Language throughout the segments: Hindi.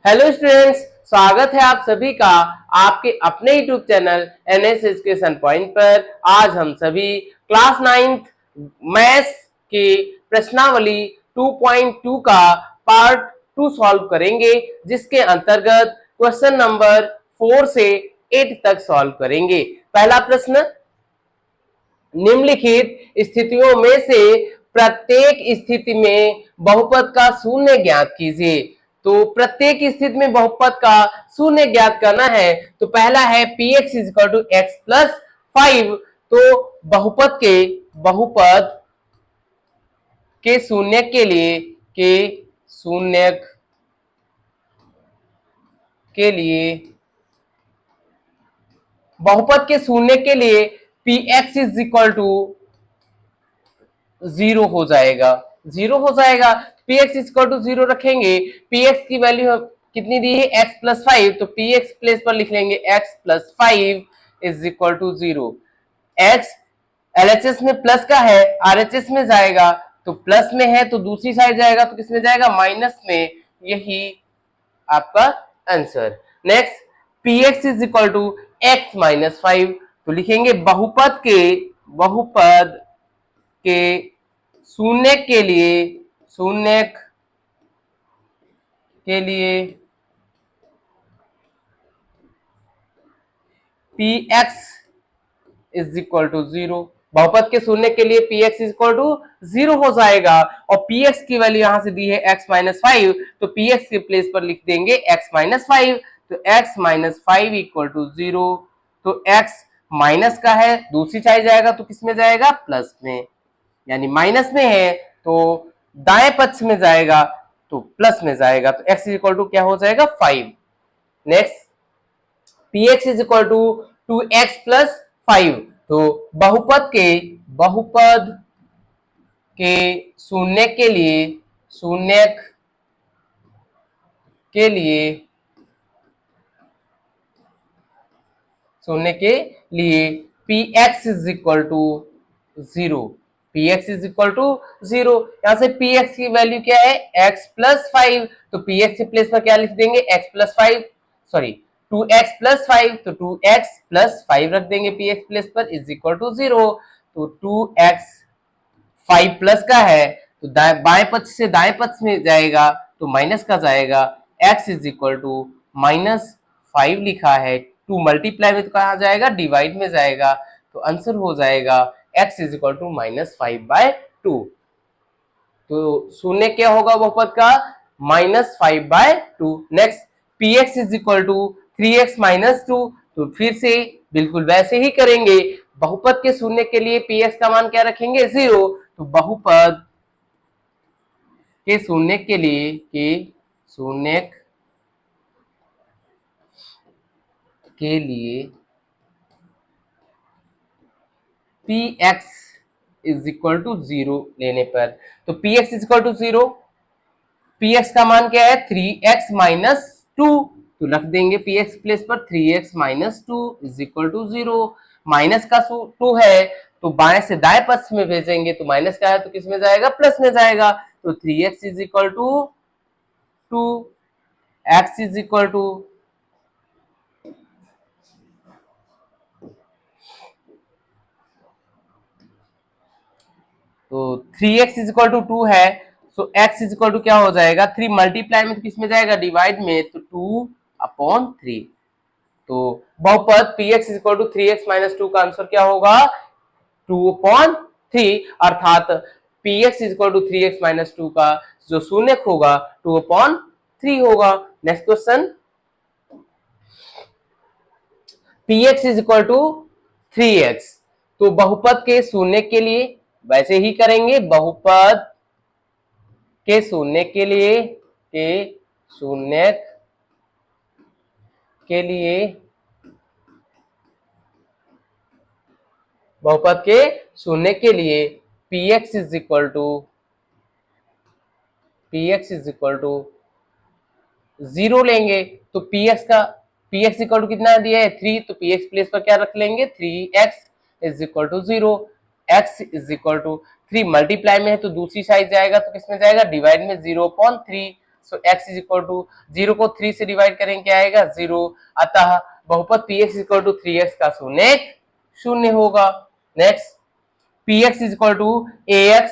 हेलो स्टूडेंट्स, स्वागत है आप सभी का आपके अपने YouTube channel NS education point पर। आज हम सभी क्लास 9th मैथ्स की प्रश्नावली 2.2 का पार्ट 2 सॉल्व करेंगे, जिसके अंतर्गत क्वेश्चन नंबर 4 से 8 तक सॉल्व करेंगे। पहला प्रश्न, निम्नलिखित स्थितियों में से प्रत्येक स्थिति में बहुपद का शून्य ज्ञात कीजिए। तो प्रत्येक स्थिति में बहुपद का शून्य ज्ञात करना है। तो पहला है P x is equal to x plus 5। तो बहुपद के शून्य के लिए P x is equal to 0 हो जाएगा। पी एक्स इक्वल टू 0 रखेंगे। पी एक्स की वैल्यू कितनी दी है, एक्स प्लस 5। तो पी एक्स प्लेस पर लिख लेंगे x plus 5 is equal to 0। X LHS में प्लस का है, आरएचएस में जाएगा तो प्लस में है, तो दूसरी साइड जाएगा तो किसमें जाएगा, माइनस में। यही आपका answer. Next, P x is equal to x minus 5। तो लिखेंगे बहुपद के शून्य के लिए P x is equal to 0। बहुपद के शून्य के लिए P x is equal to 0 हो जाएगा। और पी एक्स की वैल्यू यहां से दी है एक्स माइनस 5, तो पी एक्स के प्लेस पर लिख देंगे एक्स माइनस 5। तो एक्स माइनस 5 इक्वल टू 0। तो एक्स माइनस का है, दूसरी साइड जाएगा तो किसमें जाएगा, प्लस में। यानी माइनस में है तो दाएं पक्ष में जाएगा तो प्लस में जाएगा। तो x इज इक्वल टू क्या हो जाएगा, 5। Next, P x is equal to 2x plus 5। तो बहुपद के शून्य के लिए P x is equal to 0। P x is equal to 0। यहां से पी एक्स की वैल्यू क्या है, x प्लस 5। तो पी एक्स के प्लेस पर क्या लिख देंगे, x plus 5, sorry 2x plus 5। तो 2x प्लस 5 रख देंगे पी एक्स प्लेस पर, इज इक्वल टू 0। तो 2x 5 प्लस का है तो बाएं पक्ष से दाएं पक्ष में जाएगा तो माइनस का जाएगा। x is equal to minus 5 लिखा है। 2 मल्टीप्लाई में तो कहा जाएगा, डिवाइड में जाएगा। तो आंसर हो जाएगा x is equal to minus 5/2। तो शून्य क्या होगा बहुपद का, minus 5/2। Next, P x is equal to 3x minus 2। तो फिर से बिल्कुल वैसे ही करेंगे। बहुपद के शून्य के लिए पी एक्स का मान क्या रखेंगे, 0। तो बहुपद के शून्य के लिए P x is equal to 0 लेने पर, तो P x is equal to 0, P x का मान क्या है, 3x माइनस 2। तो रख देंगे पी एक्स प्लेस पर 3x minus 2 is equal to 0। Minus का 2 है तो बाएं से दाएं पक्ष में भेजेंगे, तो माइनस का है तो किस में जाएगा, प्लस में जाएगा। तो 3x is equal to 2, x is equal to तो 3x इज इक्वल टू 2 है, so x is equal to क्या हो जाएगा, 3 मल्टीप्लाई में तो किस में जाएगा, डिवाइड में, तो 2/3। तो बहुपद P x is equal to 3x minus 2 का आंसर क्या होगा, 2/3। अर्थात P x is equal to 3x minus 2 का जो शून्य होगा 2/3 होगा। Next question, P x is equal to 3x। तो बहुपद के शून्य के लिए वैसे ही करेंगे। बहुपद के शून्य के लिए बहुपद के शून्य के लिए P x is equal to 0 लेंगे। तो पी एक्स इक्वल टू कितना दिया है, 3। तो पी एक्स प्लेस पर क्या रख लेंगे, 3x is equal to 0। x is equal to 3 multiply में है तो दूसरी साइड जाएगा तो किसमें जाएगा, डिवाइड में, 0/3। सो x इज इक्वल टू 0 को 3 से डिवाइड करेंगे क्या आएगा 0। अतः बहुपद px is equal to 3x का शून्य शून्य होगा। Next px is equal to ax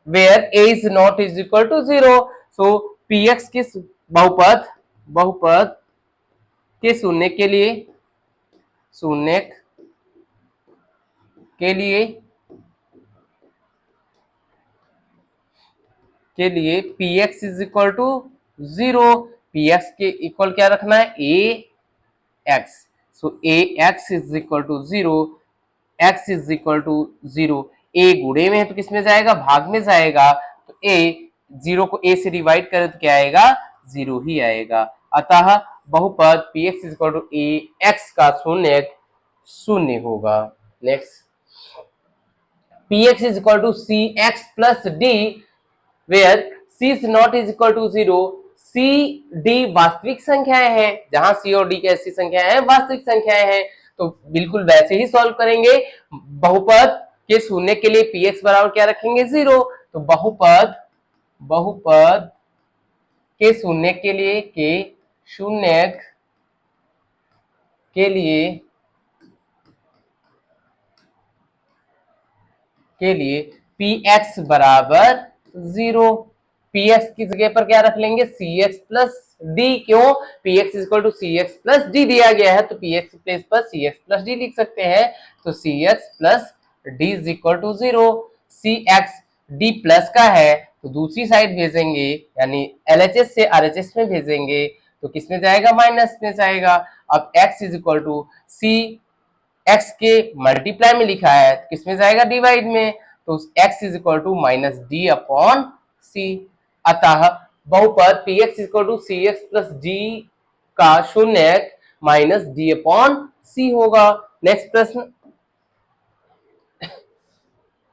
where a is not is equal to 0। So px किस बहुपद बहुपद के शून्य के लिए शून्य के लिए px is equal to 0। px के इक्वल क्या रखना है ax। So ax is equal to 0, x is equal to 0। a गुणे में है तो किस में जाएगा भाग में जाएगा, तो a 0 को a से डिवाइड करें तो क्या आएगा 0 ही आएगा। अतः बहुपद px is equal to ax का शून्य शून्य होगा। Next px is equal to cx plus d where c is not is equal to 0। c d वास्तविक संख्याएं हैं, जहां c और d कैसी संख्याएं हैं वास्तविक संख्याएं हैं, तो बिल्कुल वैसे ही सॉल्व करेंगे। बहुपद के शून्य के लिए px बराबर क्या रखेंगे 0। तो बहुपद के शून्य के लिए px बराबर 0। px की जगह पर क्या रख लेंगे cx प्लस d। क्यों px equal to cx plus d दिया गया है, तो px प्लेस पर cx प्लस d लिख सकते हैं। तो cx plus d is equal to 0। cx d plus का है तो दूसरी साइड भेजेंगे, यानी LHS से RHS में भेजेंगे तो किस में जाएगा माइनस में जाएगा। अब x is equal to c x के मल्टीप्लाई में लिखा है तो किसमें जाएगा डिवाइड में, तो x is equal to minus D upon C. अतः बहुपद px equal to C X plus D का शून्य माइनस डी अपॉन सी होगा। नेक्स्ट प्रश्न,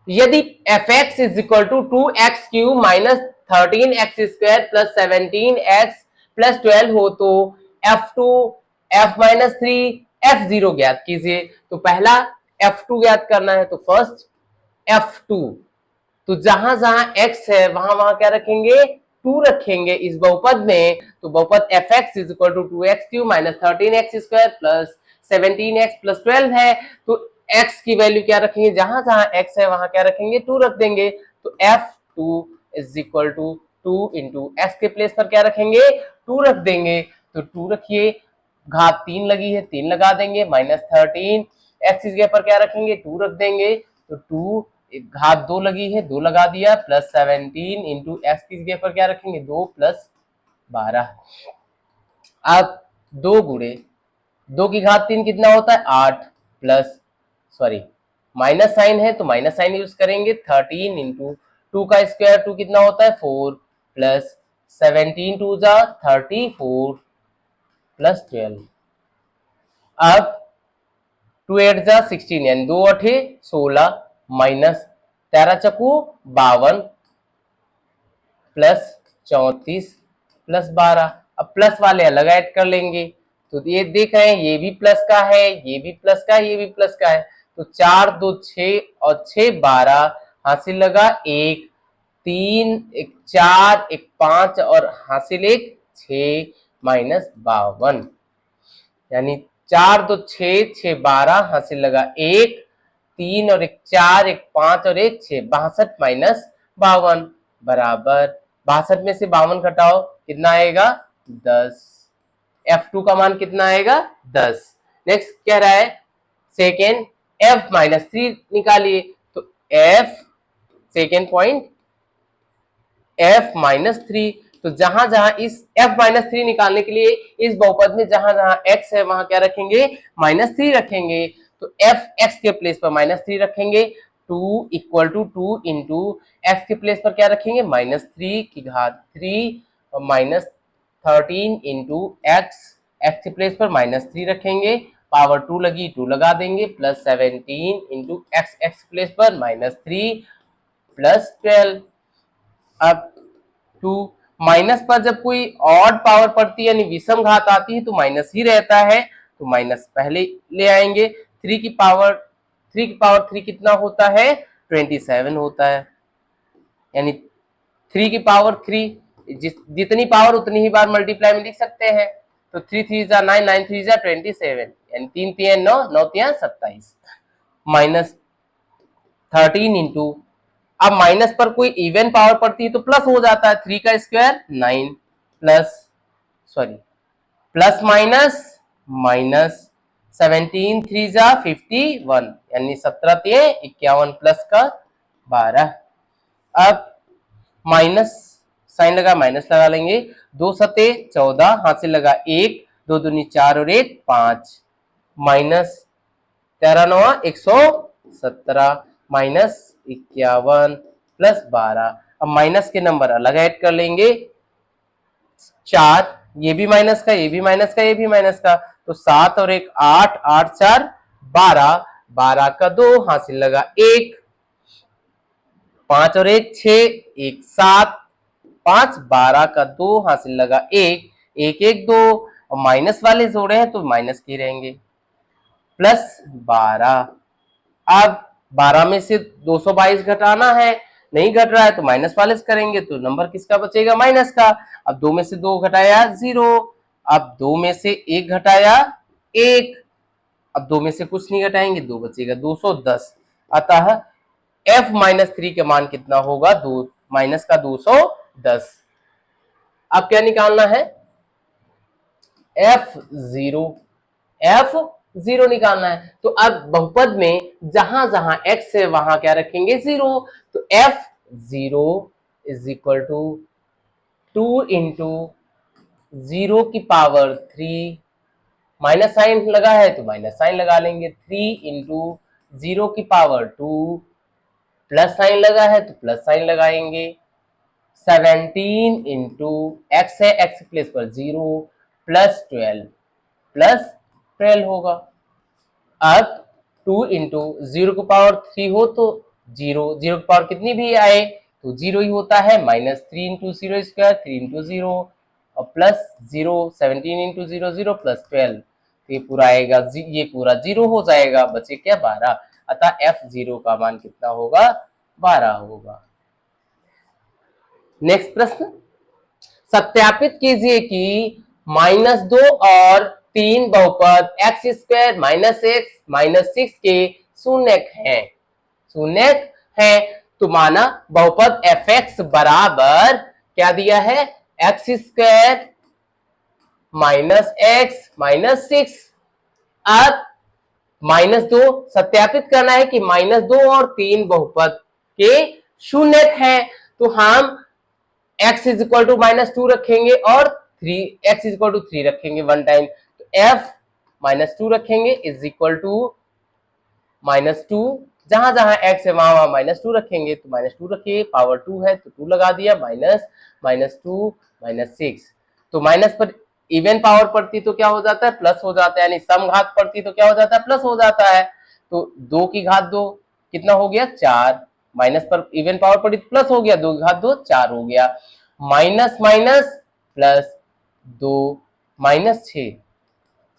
यदि fx is equal to 2x cube minus 13x square plus 17x plus 12 हो तो f2 f माइनस 3 f0 ज्ञात कीजिए। तो पहला f2 ज्ञात करना है, तो फर्स्ट f2, तो जहां जहां x है वहां वहां क्या रखेंगे 2 रखेंगे इस बहुपद में। तो बहुपद fx is equal to 2x cube minus 13x square plus 17x plus 12 है, तो x की वैल्यू क्या रखेंगे, जहां जहां x है वहां क्या रखेंगे 2 रख देंगे। तो f2 is equal to 2 into x के प्लेस पर क्या रखेंगे 2 रख देंगे। तो 2 रखिए, घात 3 लगी है 3 लगा देंगे, माइनस 13 एक्स की जगह पर क्या रखेंगे 2 रख देंगे। तो 2 घात 2 लगी है 2 लगा दिया, प्लस 17 इंटू एक्स की जगह पर क्या रखेंगे 2 प्लस 12। अब 2 गुणे 2 की घात 3 कितना होता है 8, प्लस सॉरी माइनस साइन है तो माइनस साइन यूज करेंगे। 13 इंटू 2 का स्क्वायर 2 कितना होता है 4, प्लस 17 टू जा 34 प्लस 12। अब 2 8 जा 16 यानी 2 8 16 माइनस 13 चकू 52 प्लस 34 प्लस 12। अब प्लस वाले अलग ऐड कर लेंगे, तो ये देख रहे हैं ये भी प्लस का है ये भी प्लस का है ये भी प्लस का है। तो 4 2 6 और 6 12, हासिल लगा 1 3 1 4 1 5 और हासिल 1 6 माइनस 52, यानी 4 2 6 6 12 हासिल लगा 1 3 और 1 4 1 5 और 1 6 62 माइनस 52 बराबर 62 में से 52 घटाओ कितना आएगा 10। f2 का मान कितना आएगा 10। नेक्स्ट कह रहा है सेकेंड f माइनस 3 निकालिए, तो f second point f minus 3, तो जहां जहां इस f माइनस 3 निकालने के लिए इस बहुपद में जहां जहां x है वहां क्या रखेंगे माइनस 3 रखेंगे। तो f x के प्लेस पर माइनस 3 रखेंगे, 2 इक्वल टू 2 इंटू x के प्लेस पर क्या रखेंगे माइनस 3 की घात 3 और माइनस 13 इंटू x के प्लेस पर माइनस 3 रखेंगे, पावर 2 लगी 2 लगा देंगे, प्लस 17 इंटू x प्लेस पर माइनस 3 प्लस 12। अब 2 माइनस पर जब कोई ऑड पावर पड़ती है यानी विषम घात आती है तो माइनस ही रहता है, तो माइनस पहले ले आएंगे। 3 की पावर 3 कितना होता है 27 होता है, यानी 3 की पावर 3 जितनी पावर उतनी ही बार मल्टीप्लाई में लिख सकते हैं। तो 3 3 जा 9, 9 3 जा 27, यानी 3 3 9, 9 3 27, माइनस 13 इंटू, अब माइनस पर कोई इवन पावर पड़ती है तो प्लस हो जाता है, 3 का square 9 plus, sorry, plus minus minus 17 3 जा 51, यानी 17 3 51 प्लस का 12। अब माइनस साइन लगा, माइनस लगा लेंगे, 2 सते 14, हाथ से लगा 1, 2 दूनी 4 और 1 5, माइनस 13 9 117, माइनस 51 प्लस 12। अब माइनस के नंबर अलग ऐड कर लेंगे, 4, ये भी माइनस का, ये भी माइनस का, ये भी माइनस का, तो 7 और 1 8, 8 4 12, 12 का 2, हासिल लगा 1, 5 और 1 6, 1 7, 5, 12 का 2, हासिल लगा 1, 1 1 2, और माइनस वाले जोड़े हैं तो माइनस के रहेंगे, प्लस 12। अब 12 में से 222 घटाना है, नहीं घट रहा है तो माइनस वाले से करेंगे, तो नंबर किसका बचेगा, माइनस का। अब 2 में से 2 घटाया 0, अब 2 में से 1 घटाया 1, अब 2 में से कुछ नहीं घटाएंगे, 2 बचेगा 210। अतः f माइनस 3 का मान कितना होगा, 2 माइनस का 210। अब क्या निकालना है, f0, f0 निकालना है। तो अब बहुपद में जहां जहां x है वहां क्या रखेंगे, 0, तो f0 is equal to 2 into 0 की पावर 3, माइनस साइन लगा है तो माइनस साइन लगा लेंगे, 3 इंटू 0 की पावर 2, प्लस साइन लगा है तो प्लस साइन लगाएंगे, 17 इंटू एक्स है, एक्स प्लेस पर 0, प्लस 12 होगा। अब 2 इंटू 0 की पावर 3 हो तो 0, 0 की पावर कितनी भी आए तो 0 ही होता है, माइनस 3 इंटू 0 स्क्वायर, 3 इंटू 0 और प्लस 0, 17 इंटू 0 0 प्लस 12, तो ये पूरा आएगा, ये पूरा 0 हो जाएगा, बचे क्या 12। अतः f0 का मान कितना होगा, 12 होगा। नेक्स्ट प्रश्न, सत्यापित कीजिए कि -2 और 3 बहुपद x square minus x minus 6 के शून्यक हैं, शून्यक है। तो माना बहुपद एफ एक्स बराबर क्या दिया है, x square minus x minus 6। अब -2 सत्यापित करना है कि -2 और 3 बहुपद के शून्यक है, तो हम x इज इक्वल टू -2 रखेंगे और 3 x इज इक्वल टू 3 रखेंगे वन टाइम, तो f -2 रखेंगे इज इक्वल टू -2, जहां जहां x है वहां वहां -2 रखेंगे, तो -2 रखिए, पावर 2 है तो 2 लगा दिया, -2 -6। तो माइनस पर इवन पावर पड़ती तो क्या हो जाता है, प्लस हो जाता है, यानी समघात पड़ती तो क्या हो जाता है, प्लस हो जाता है। तो 2 की घात 2 कितना हो गया, 4, माइनस पर इवन पावर पड़ी तो प्लस हो गया, 2 की घात 2 4 हो गया, माइनस माइनस प्लस 2 -6,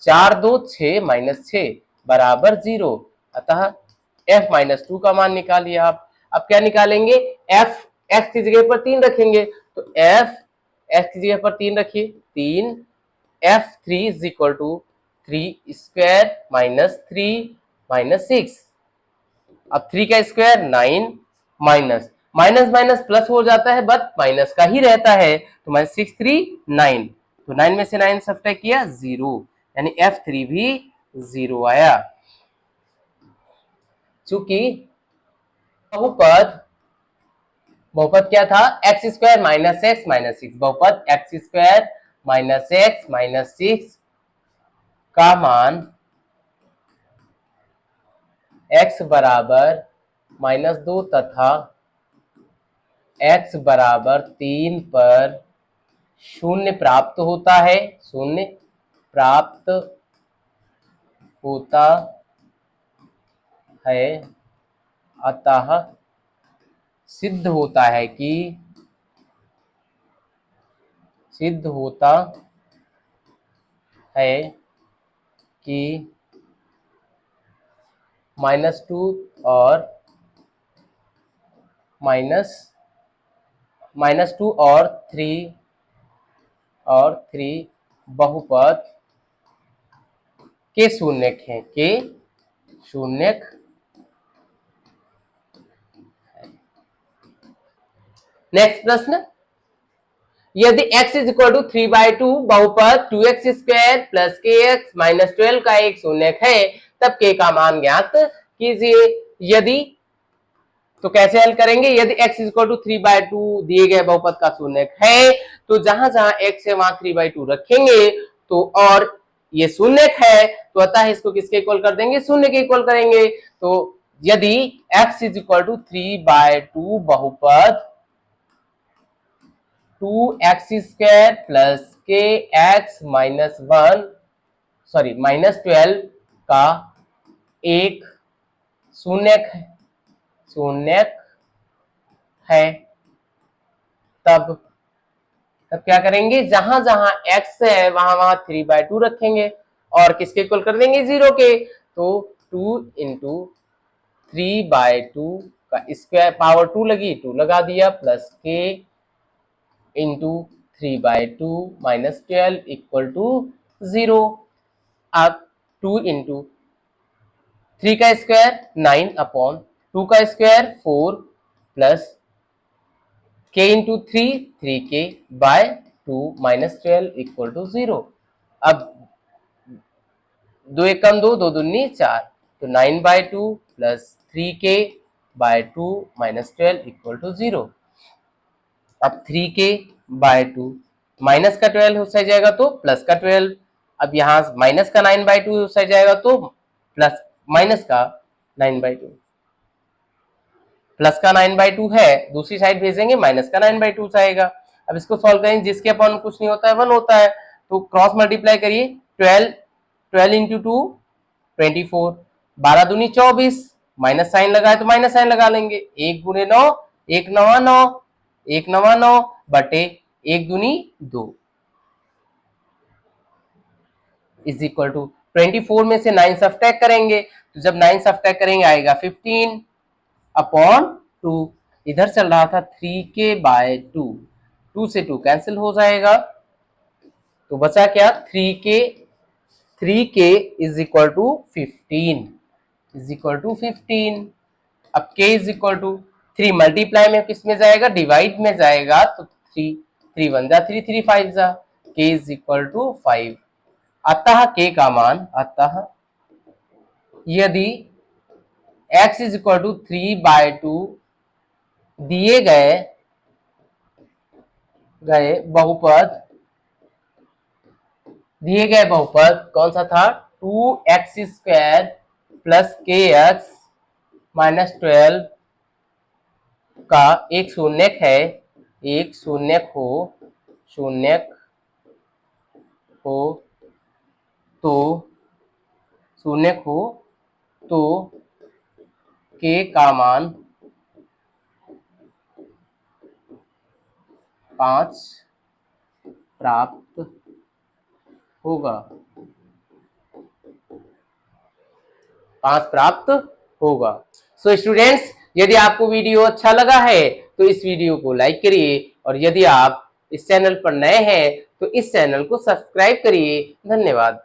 4 2 6 -6 बराबर 0। अतः f -2 का मान निकालिए आप। अब क्या निकालेंगे, f x की जगह पर 3 रखेंगे, तो f x की जगह पर 3 रखिए, 3 f3 is equal to 3 square minus 3 minus 6। अब 3 का square 9, minus minus minus plus हो जाता है, बट माइनस का ही रहता है, तो माइनस 6 3 9, तो 9 में से 9 सब्ट्रैक्ट किया 0, यानी f3 भी 0 आया। चूंकि बहुपद बहुपद क्या था, x square minus x minus 6, बहुपद x square minus x minus 6 का मान x बराबर -2 तथा x बराबर 3 पर शून्य प्राप्त होता है, शून्य प्राप्त होता है। अतः सिद्ध होता है कि सिद्ध होता है कि -2 और -2 और 3 और 3 बहुपद के शून्यक हैं, के शून्यक। नेक्स्ट प्रश्न, यदि x इज इक्वल टू 3/2 बहुपद 2x² प्लस kx माइनस 12 का एक शून्यक है, तब k का मान ज्ञात कीजिए। यदि, तो कैसे हल करेंगे? यदि x इज इक्वल टू 3/2 दिए गए बहुपद का शून्यक है, तो जहां जहां x है वहां 3/2 रखेंगे, तो और ये शून्यक है तो अतः इसको किसके इक्वल कर देंगे? शून्य के इक्वल करेंगे। तो यदि x इज इक्वल टू 3/2 बहुपद 2x² plus kx minus 1 sorry minus 12 का एक शून्यक है, तब क्या करेंगे? जहां जहां x है वहां वहां 3/2 रखेंगे और किसके इक्वल कर देंगे? 0 के। तो 2 इंटू 3/2 का स्क्वायर, पावर 2 लगी, 2 लगा दिया, plus k into 3/2 minus 12 equal to 0। अब 2 इंटू 3 का स्क्वायर 9 अपॉन 2 का square 4 plus k into 3 by 2 minus 12 equal to 0। अब 2 एक कम 2, 2 दूनी 4, तो 9/2 plus 3k by 2 minus 12 equal to 0। अब 3k/2 माइनस का 12 हो जाएगा तो प्लस का 12। अब यहाँ माइनस का 9/2 हो जाएगा तो प्लस माइनस का 9/2, प्लस का 9/2 है, दूसरी साइड भेजेंगे माइनस का 9/2 आएगा। अब इसको सॉल्व करेंगे, जिसके अपॉन कुछ नहीं होता है 1 होता है, तो क्रॉस मल्टीप्लाई करिए। 12 इंटू 2 24, 12 दूनी 24, माइनस साइन लगा है तो माइनस साइन लगा लेंगे। 1 गुणे 9, 1 9 9, 1 9 9 बटे 1 दूनी 2 इज इक्वल टू 24 में से 9 सब्ट्रैक्ट करेंगे, तो जब 9 सब्ट्रैक्ट करेंगे आएगा 15 अपॉन 2। इधर चल रहा था 3k/2, 2 से 2 कैंसिल हो जाएगा, तो बचा क्या? 3k इज इक्वल टू 15 अब k is equal to 3 multiply में किस में जाएगा? डिवाइड में जाएगा, तो 3 3 1 जा 3 3 5 जा, k इज इक्वल टू 5। अतः k का मान, अतः यदि x इज इक्वल टू 3/2 दिए गए बहुपद कौन सा था? 2x² प्लस kx माइनस 12 का एक शून्यक है, एक शून्यक हो तो k का मान 5 प्राप्त होगा, 5 प्राप्त होगा। सो स्टूडेंट्स, यदि आपको वीडियो अच्छा लगा है तो इस वीडियो को लाइक करिए, और यदि आप इस चैनल पर नए हैं तो इस चैनल को सब्सक्राइब करिए। धन्यवाद।